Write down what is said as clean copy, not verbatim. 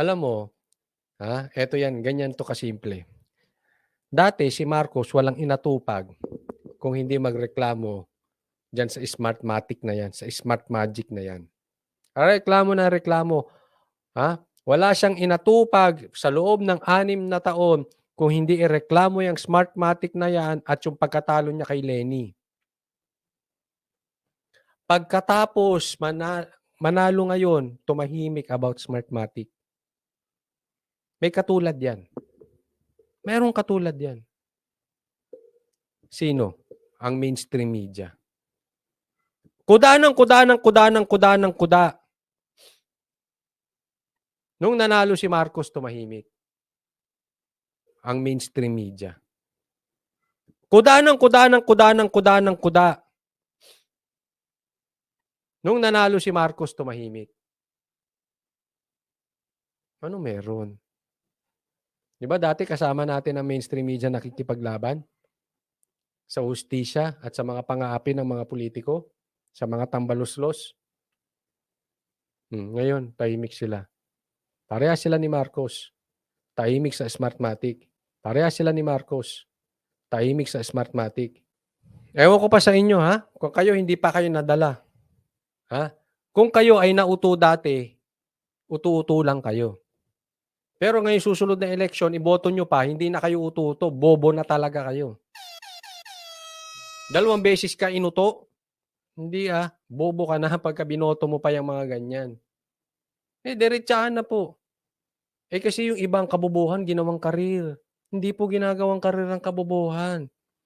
Alam mo, eto yan, ganyan 'to kasimple. Dati si Marcos walang inatupag kung hindi magreklamo diyan sa Smartmatic na yan, sa Smart Magic na yan. Reklamo na reklamo, wala siyang inatupag sa loob ng 6 na taon kung hindi ireklamo yang Smartmatic na yan at yung pagkatalo niya kay Lenny. Pagkatapos manalo ngayon, tumahimik about Smartmatic. May katulad yan. Merong katulad yan. Sino? Ang mainstream media. Kuda ng kuda ng kuda ng kuda ng kuda. Nung nanalo si Marcos, tumahimik. Ang mainstream media. Kuda ng kuda ng kuda ng kuda ng kuda. Nung nanalo si Marcos, tumahimik. Ano meron? Di ba dati kasama natin ang mainstream media nakikipaglaban? Sa hustisya at sa mga pang-aapi ng mga politiko? Sa mga tambaluslos? Ngayon, tahimik sila. Parehas sila ni Marcos. Tahimik sa Smartmatic. Parehas sila ni Marcos. Tahimik sa Smartmatic. Ewan ko pa sa inyo kung kayo hindi pa kayo nadala. Kung kayo ay nauto dati, uto-uto lang kayo. Pero ngayon susunod na eleksyon, iboto nyo pa, hindi na kayo uto-uto, bobo na talaga kayo. 2 beses ka inuto, hindi bobo ka na pagka binoto mo pa yung mga ganyan. Diretsahan na po. Kasi yung ibang kabobohan ginawang karir. Hindi po ginagawang karir ang kabobohan.